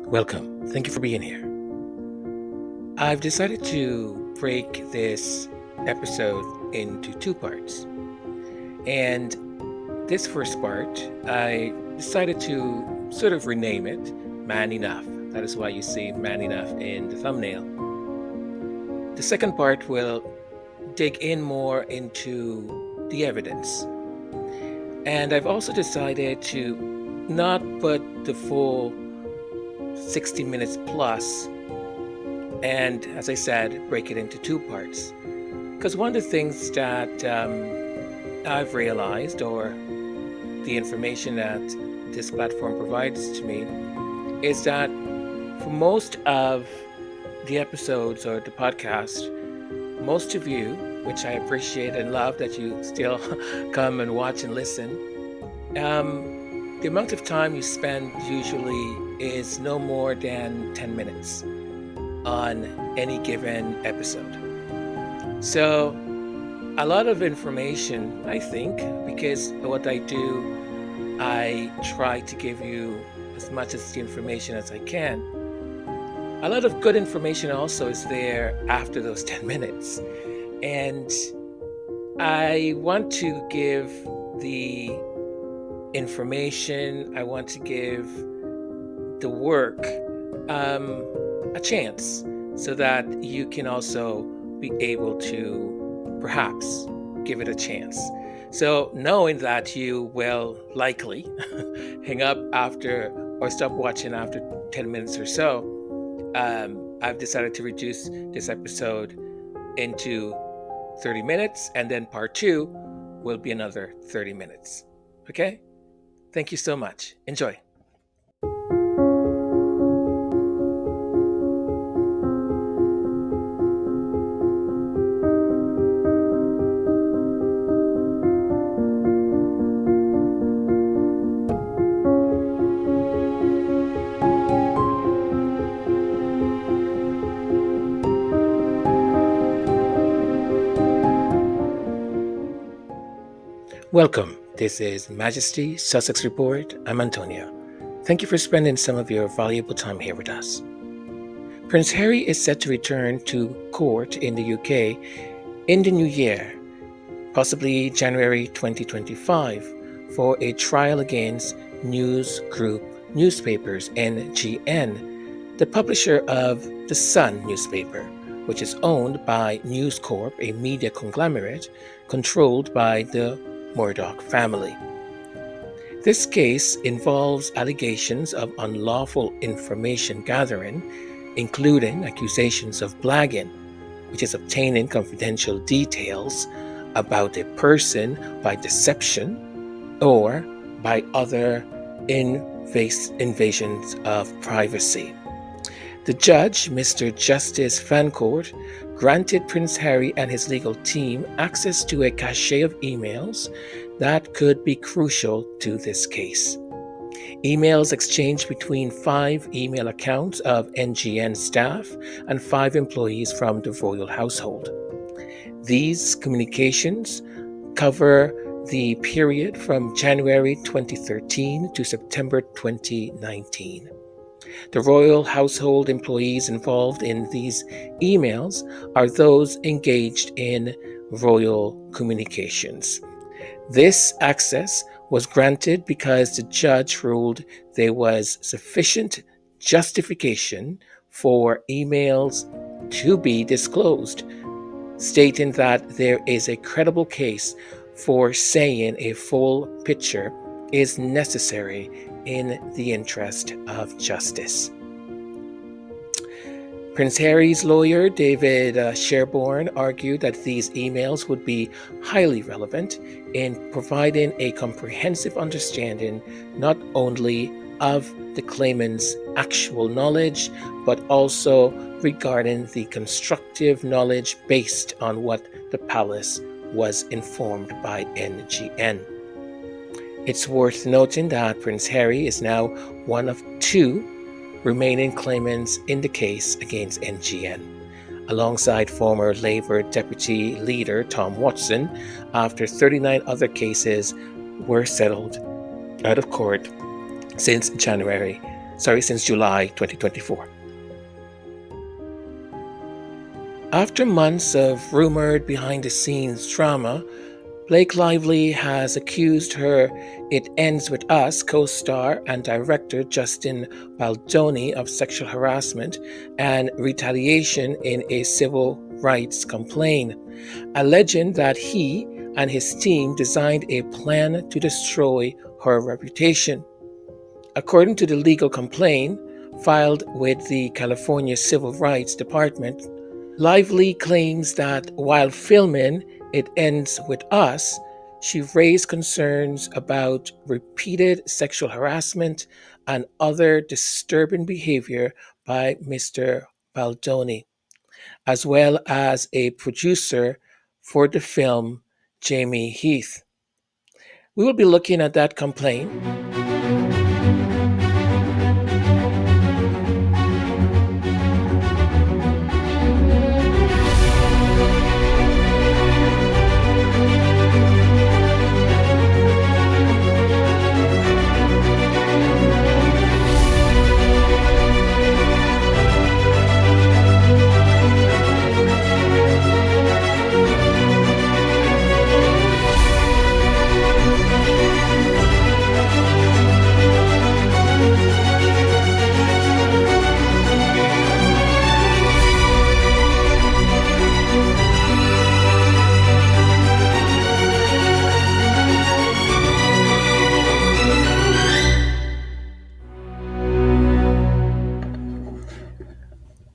Welcome. Thank you for being here. I've decided to break this episode into two parts. And this first part, I decided to sort of rename it Man Enough. That is why you see Man Enough in the thumbnail. The second part will dig in more into the evidence. And I've also decided to not put the full 60 minutes plus, and as I said, break it into two parts. Because one of the things that I've realized, or the information that this platform provides to me, is that for most of the episodes or the podcast, most of you, which I appreciate and love that you still come and watch and listen, the amount of time you spend usually is no more than 10 minutes on any given episode. So a lot of information, I think, because what I do, I try to give you as much as the information as I can. A lot of good information also is there after those 10 minutes. And I want to give the information, I want to give the work a chance so that you can also be able to perhaps give it a chance. So knowing that you will likely hang up after or stop watching after 10 minutes or so, I've decided to reduce this episode into 30 minutes, and then part 2 will be another 30 minutes. Okay? Thank you so much. Enjoy. Welcome. This is Majesty Sussex Report. I'm Antonio. Thank you for spending some of your valuable time here with us. Prince Harry is set to return to court in the UK in the new year, possibly January 2025, for a trial against News Group Newspapers NGN, the publisher of The Sun newspaper, which is owned by News Corp, a media conglomerate controlled by the Murdoch family. This case involves allegations of unlawful information gathering, including accusations of blagging, which is obtaining confidential details about a person by deception or by other invasions of privacy. The judge, Mr. Justice Fancourt, granted Prince Harry and his legal team access to a cache of emails that could be crucial to this case. Emails exchanged between 5 email accounts of NGN staff and 5 employees from the royal household. These communications cover the period from January 2013 to September 2019. The royal household employees involved in these emails are those engaged in royal communications. This access was granted because the judge ruled there was sufficient justification for emails to be disclosed, stating that there is a credible case for saying a full picture is necessary in the interest of justice. Prince Harry's lawyer, David Sherborne, argued that these emails would be highly relevant in providing a comprehensive understanding not only of the claimant's actual knowledge, but also regarding the constructive knowledge based on what the palace was informed by NGN. It's worth noting that Prince Harry is now one of 2 remaining claimants in the case against NGN, alongside former Labour Deputy Leader Tom Watson, after 39 other cases were settled out of court since January since July 2024. After months of rumored behind the scenes drama, Blake Lively has accused her It Ends With Us co star and director Justin Baldoni of sexual harassment and retaliation in a civil rights complaint, alleging that he and his team designed a plan to destroy her reputation. According to the legal complaint filed with the California Civil Rights Department, Lively claims that while filming It Ends With Us, she raised concerns about repeated sexual harassment and other disturbing behavior by Mr. Baldoni, as well as a producer for the film, Jamey Heath. We will be looking at that complaint.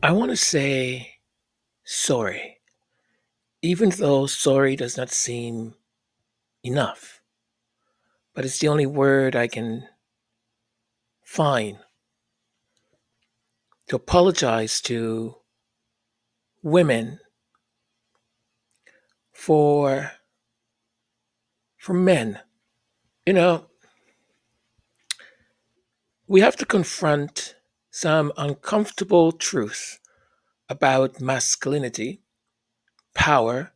I want to say sorry, even though sorry does not seem enough, but it's the only word I can find to apologize to women for men. You know, we have to confront some uncomfortable truth about masculinity, power,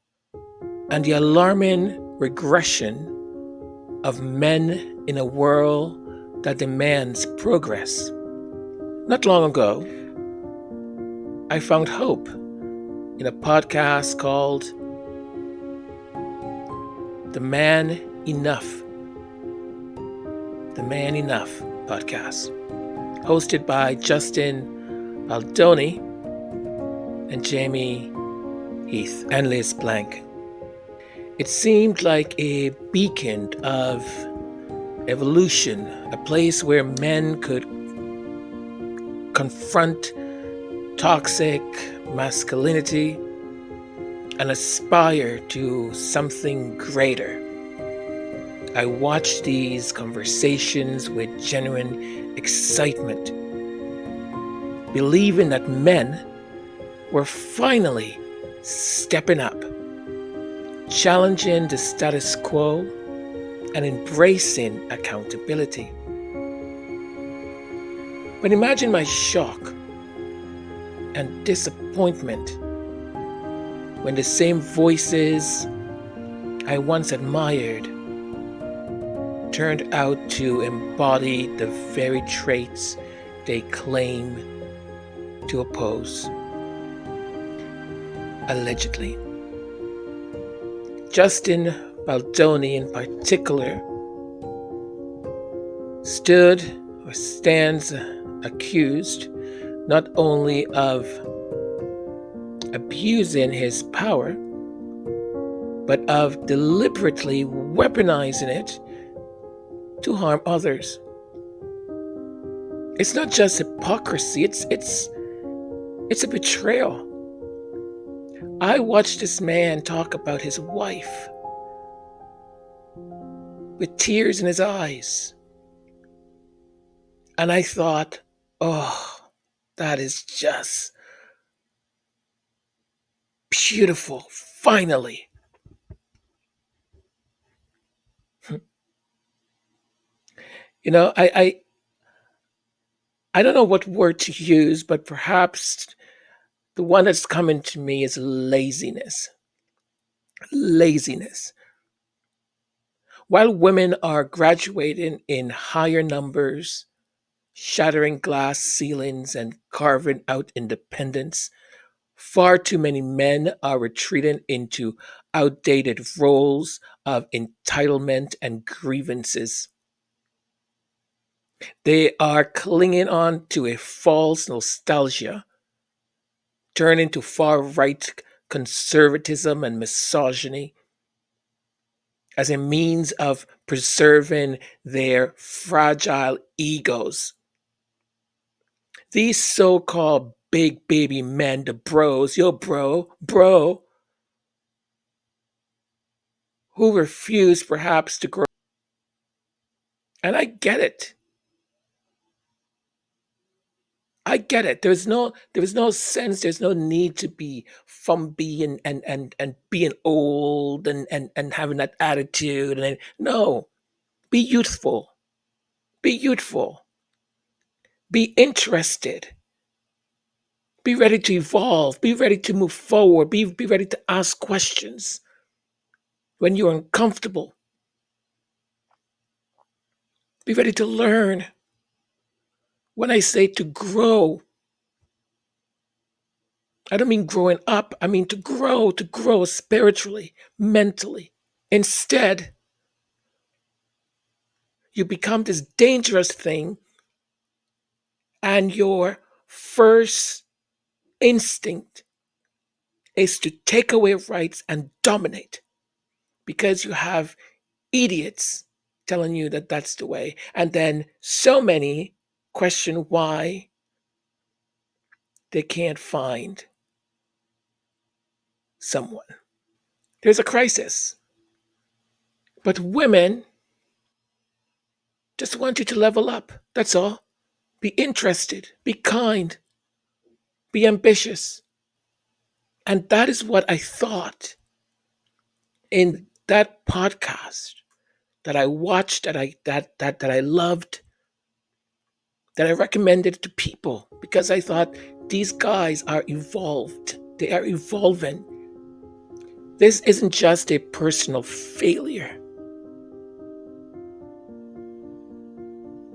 and the alarming regression of men in a world that demands progress. Not long ago, I found hope in a podcast called The Man Enough. The Man Enough podcast, hosted by Justin Baldoni and Jamey Heath and Liz Blank. It seemed like a beacon of evolution, a place where men could confront toxic masculinity and aspire to something greater. I watched these conversations with genuine excitement, believing that men were finally stepping up, challenging the status quo, and embracing accountability. But imagine my shock and disappointment when the same voices I once admired turned out to embody the very traits they claim to oppose. Allegedly. Justin Baldoni, in particular, stands accused not only of abusing his power, but of deliberately weaponizing it to harm others. It's not just hypocrisy, it's a betrayal. I watched this man talk about his wife with tears in his eyes. And I thought, oh, that is just beautiful, finally. You know, I don't know what word to use, but perhaps the one that's coming to me is laziness. Laziness. While women are graduating in higher numbers shattering glass ceilings and carving out independence. Far too many men are retreating into outdated roles of entitlement and grievances. They are clinging on to a false nostalgia, turning to far right conservatism and misogyny as a means of preserving their fragile egos. These so called big baby men, the bros, yo, bro, who refuse perhaps to grow. And I get it. I get it. There is no sense, there's no need to be fumpy and being old and having that attitude. And no, be youthful. Be youthful. Be interested. Be ready to evolve. Be ready to move forward. Be ready to ask questions when you're uncomfortable. Be ready to learn. When I say to grow, I don't mean growing up. I mean to grow spiritually, mentally. Instead, you become this dangerous thing, and your first instinct is to take away rights and dominate because you have idiots telling you that that's the way. And then so many question why they can't find someone. There's a crisis. But women just want you to level up. That's all. Be interested, be kind, be ambitious. And that is what I thought in that podcast that I watched, that I loved, that I recommended to people because I thought these guys are evolved. They are evolving. This isn't just a personal failure.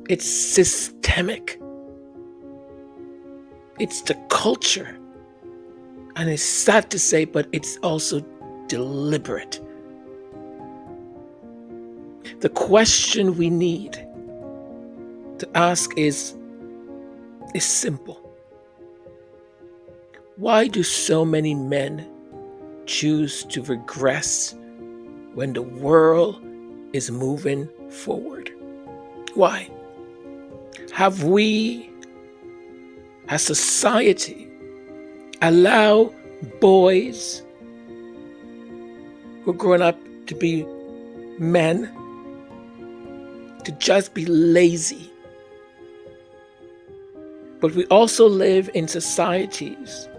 It's systemic. It's the culture. And it's sad to say, but it's also deliberate. The question we need to ask is simple. Why do so many men choose to regress when the world is moving forward? Why? Have we, as society, allow boys who are growing up to be men to just be lazy? But we also live in societies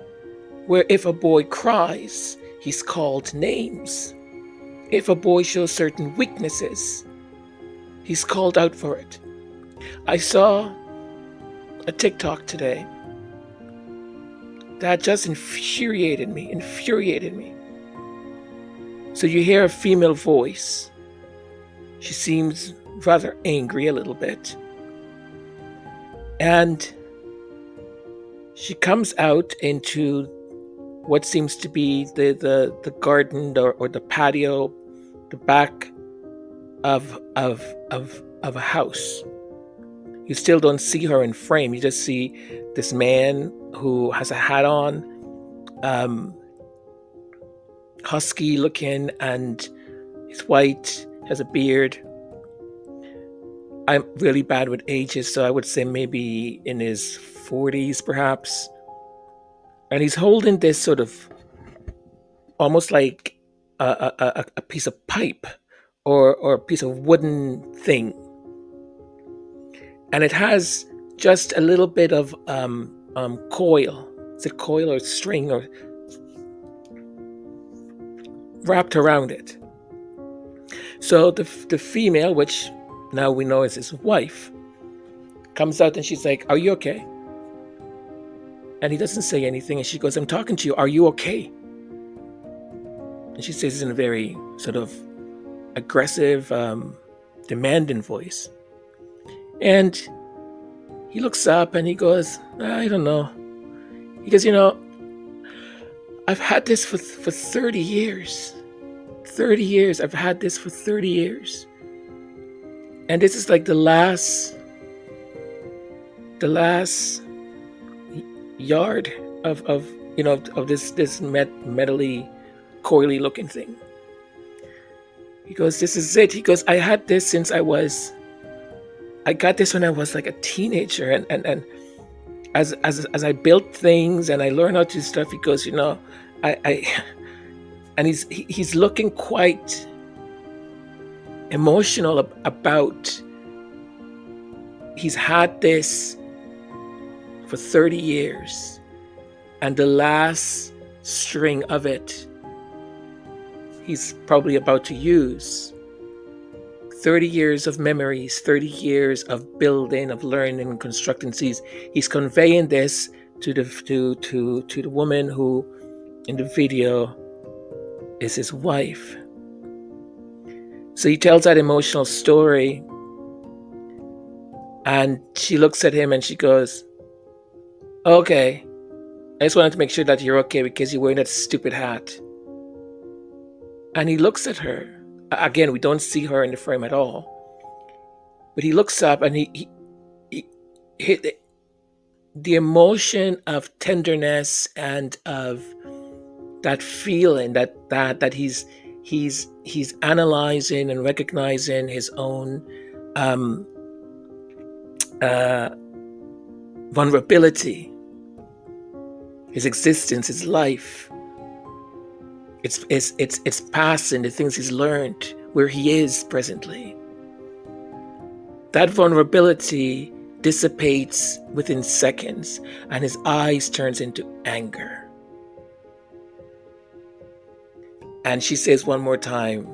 where if a boy cries, he's called names. If a boy shows certain weaknesses, he's called out for it. I saw a TikTok today that just infuriated me. So you hear a female voice. She seems rather angry a little bit. And she comes out into what seems to be the garden or the patio, the back of a house. You still don't see her in frame. You just see this man who has a hat on, husky looking, and he's white, has a beard. I'm really bad with ages, so I would say maybe in his 40s perhaps. And he's holding this sort of almost like a piece of pipe or a piece of wooden thing. And it has just a little bit of coil. Is it coil or string or wrapped around it? So the female, which now we know is his wife, comes out and she's like, "Are you okay?" And he doesn't say anything. And she goes, "I'm talking to you. Are you okay?" And she says in a very sort of aggressive, demanding voice. And he looks up and he goes, I don't know. He goes, I've had this for 30 years. 30 years. I've had this for 30 years. And this is like the last yard of this metally, coily looking thing. He goes, this is it. He goes, I had this since I got this when I was like a teenager, and as I built things and I learned how to do stuff, he goes, I and he's looking quite emotional about he's had this for 30 years, and the last string of it he's probably about to use. 30 years of memories, 30 years of building, of learning and constructing. He's conveying this to the woman who in the video is his wife. So he tells that emotional story, and she looks at him and she goes, okay, I just wanted to make sure that you're okay because you're wearing that stupid hat. And he looks at her. Again, we don't see her in the frame at all. But he looks up and he the emotion of tenderness and of that feeling that he's analyzing and recognizing his own vulnerability, his existence, his life. It's past and the things he's learned, where he is presently. That vulnerability dissipates within seconds, and his eyes turns into anger. And she says one more time,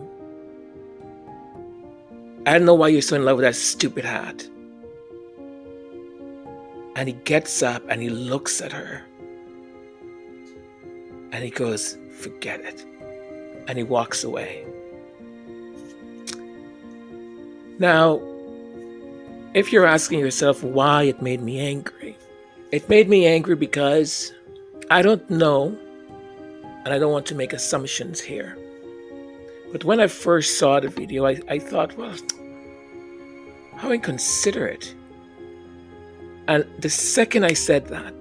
I don't know why you're so in love with that stupid hat. And he gets up and he looks at her. And he goes, forget it. And he walks away. Now, if you're asking yourself why it made me angry, it made me angry because I don't know, and I don't want to make assumptions here. But when I first saw the video, I thought, well, how inconsiderate. And the second I said that,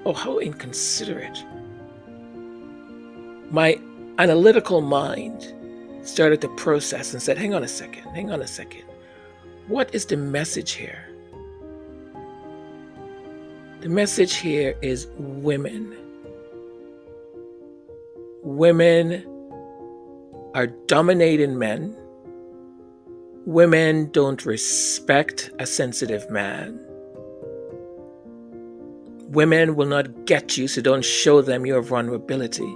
oh, how inconsiderate. My analytical mind started to process and said, hang on a second. What is the message here? The message here is women. Women are dominating men. Women don't respect a sensitive man. Women will not get you, so don't show them your vulnerability.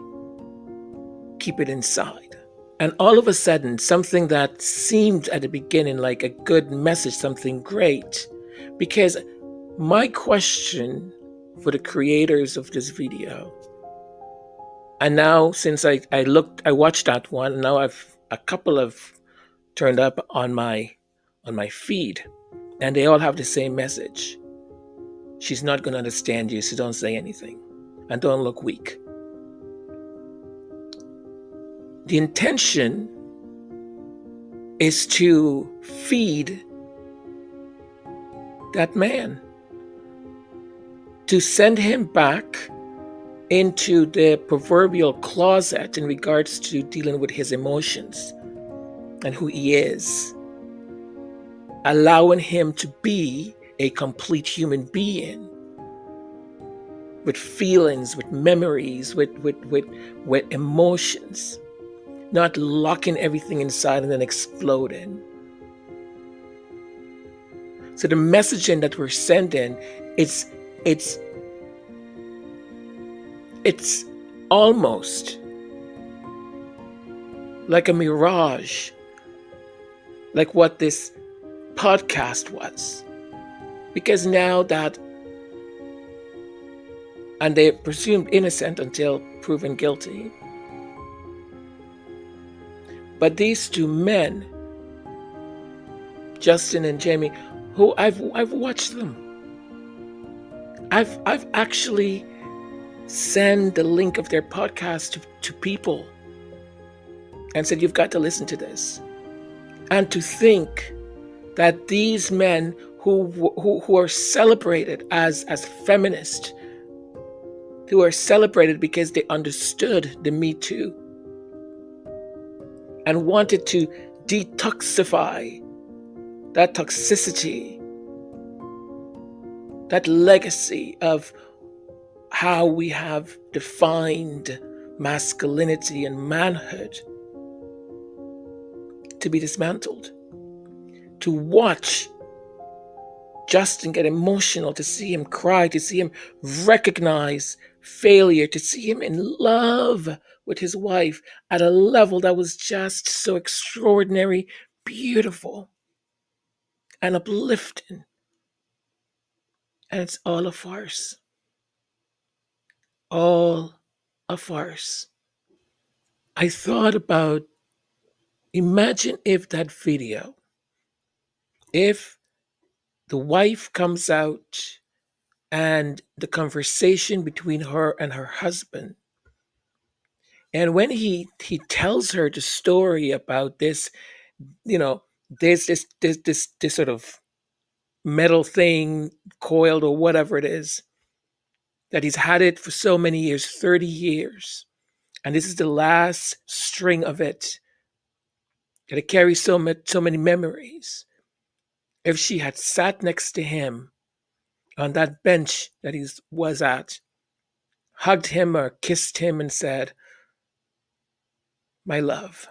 Keep it inside. And all of a sudden, something that seemed at the beginning like a good message, something great, because my question for the creators of this video, and now since I watched that one, and now I've a couple of turned up on my feed, and they all have the same message. She's not going to understand you, so don't say anything, and don't look weak. The intention is to feed that man, to send him back into the proverbial closet in regards to dealing with his emotions and who he is, allowing him to be a complete human being with feelings, with memories, with emotions, not locking everything inside and then exploding. So the messaging that we're sending, it's almost like a mirage, like what this podcast was. Because now that, and they're presumed innocent until proven guilty, but these two men, Justin and Jamey, who I've watched them. I've actually sent the link of their podcast to people and said, you've got to listen to this. And to think that these men who are celebrated as feminists, who are celebrated because they understood the Me Too and wanted to detoxify that toxicity, that legacy of how we have defined masculinity and manhood, to be dismantled. To watch Justin get emotional, to see him cry, to see him recognize failure, to see him in love with his wife at a level that was just so extraordinary, beautiful, and uplifting. And it's all a farce. All a farce. I thought about, imagine if that video, if the wife comes out and the conversation between her and her husband, and when he tells her the story about this, you know, this sort of metal thing, coiled or whatever it is, that he's had it for so many years, 30 years, and this is the last string of it, that it carries so many memories. If she had sat next to him on that bench that he was at, hugged him or kissed him and said, my love,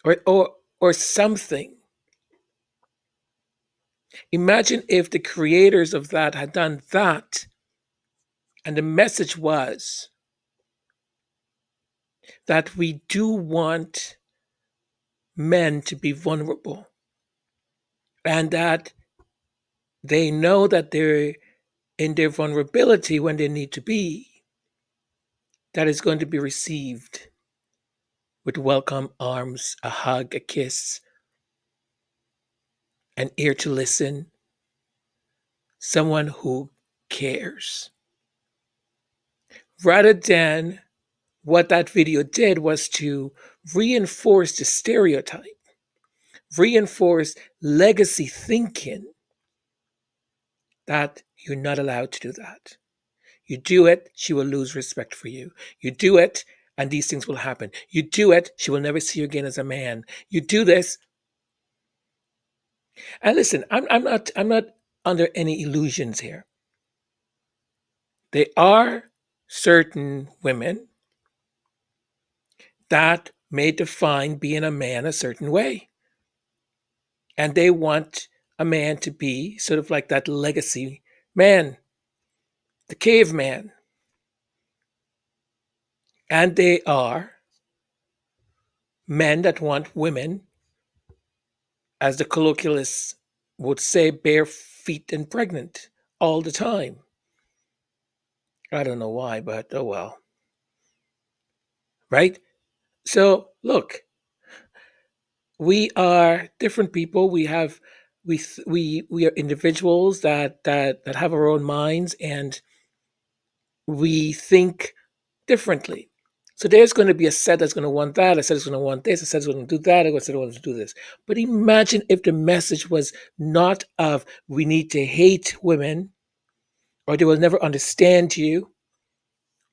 or something. Imagine if the creators of that had done that, and the message was that we do want men to be vulnerable, and that they know that they're in their vulnerability when they need to be, that is going to be received with welcome arms, a hug, a kiss, an ear to listen, someone who cares. Rather than what that video did was to reinforce the stereotype, reinforce legacy thinking that you're not allowed to do that. You do it, she will lose respect for you. You do it, and these things will happen. You do it, she will never see you again as a man. You do this, and listen, I'm not under any illusions here. There are certain women that may define being a man a certain way. And they want a man to be sort of like that legacy man, the caveman. And they are men that want women, as the colloquialists would say, bare feet and pregnant all the time. I don't know why, but oh well. Right? So look, we are different people. We have we are individuals that have our own minds, and we think differently. So there's going to be a set that's going to want that, a set that's going to want this, a set that's going to do that, a set that's going to do this. But imagine if the message was not of we need to hate women, or they will never understand you,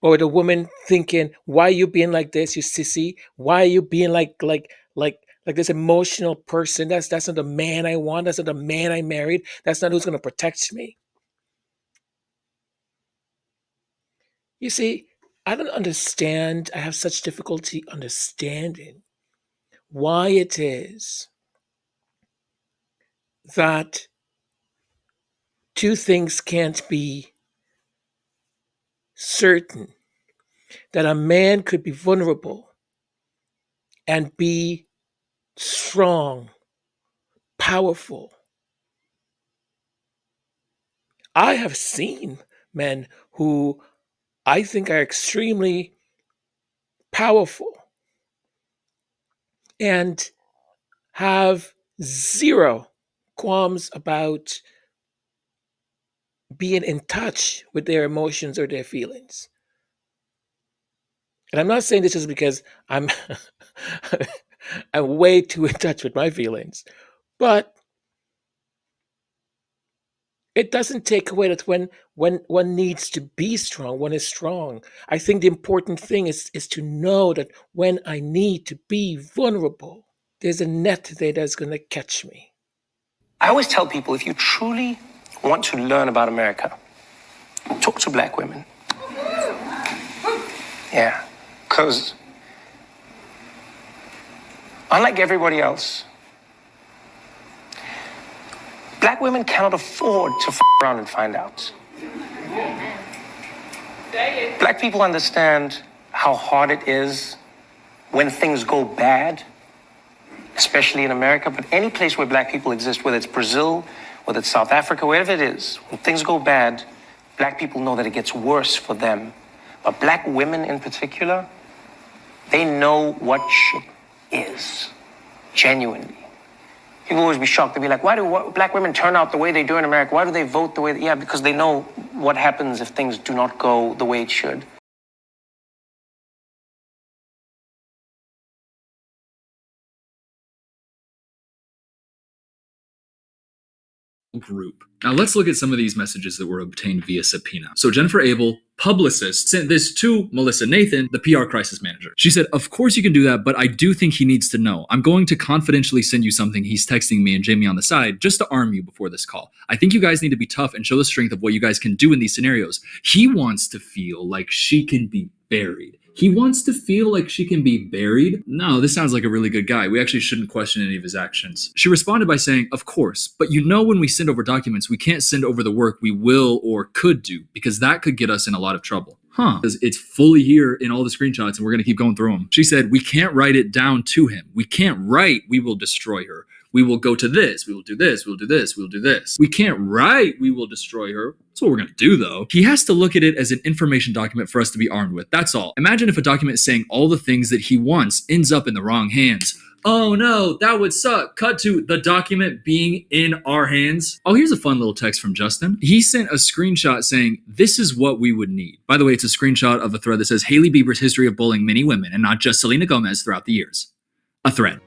or the woman thinking, why are you being like this, you sissy? Why are you being like this emotional person? That's not the man I want. That's not the man I married. That's not who's going to protect me. You see, I don't understand. I have such difficulty understanding why it is that two things can't be certain, that a man could be vulnerable and be strong, powerful. I have seen men who I think are extremely powerful and have zero qualms about being in touch with their emotions or their feelings. And I'm not saying this just because I'm I'm way too in touch with my feelings, but it doesn't take away that when one needs to be strong, one is strong. I think the important thing is to know that when I need to be vulnerable, there's a net there that's going to catch me. I always tell people, if you truly want to learn about America, talk to black women. Yeah, because unlike everybody else, black women cannot afford to around and find out. Black people understand how hard it is when things go bad, especially in America, but any place where black people exist, whether it's Brazil, whether it's South Africa, wherever it is, when things go bad, black people know that it gets worse for them. But black women in particular, they know what shit is, genuinely. People always be shocked. They'll be like, why do black women turn out the way they do in America? Why do they vote the way yeah, because they know what happens if things do not go the way it should. Group. Now let's look at some of these messages that were obtained via subpoena. So Jennifer Abel, publicist, sent this to Melissa Nathan, the PR crisis manager. She said, of course you can do that, but I do think he needs to know. I'm going to confidentially send you something he's texting me and Jamey on the side just to arm you before this call. I think you guys need to be tough and show the strength of what you guys can do in these scenarios. He wants to feel like she can be buried. He wants to feel like she can be buried? No, this sounds like a really good guy. We actually shouldn't question any of his actions. She responded by saying, of course, but you know when we send over documents, we can't send over the work we will or could do, because that could get us in a lot of trouble. Because it's fully here in all the screenshots and we're going to keep going through them. She said, we can't write it down to him. We can't write, we will destroy her. We will go to this, we will do this, we will do this, we will do this. We can't write, we will destroy her. That's what we're gonna do though. He has to look at it as an information document for us to be armed with, that's all. Imagine if a document saying all the things that he wants ends up in the wrong hands. Oh no, that would suck. Cut to the document being in our hands. Oh, here's a fun little text from Justin. He sent a screenshot saying, this is what we would need. By the way, it's a screenshot of a thread that says Hailey Bieber's history of bullying many women and not just Selena Gomez throughout the years. A thread.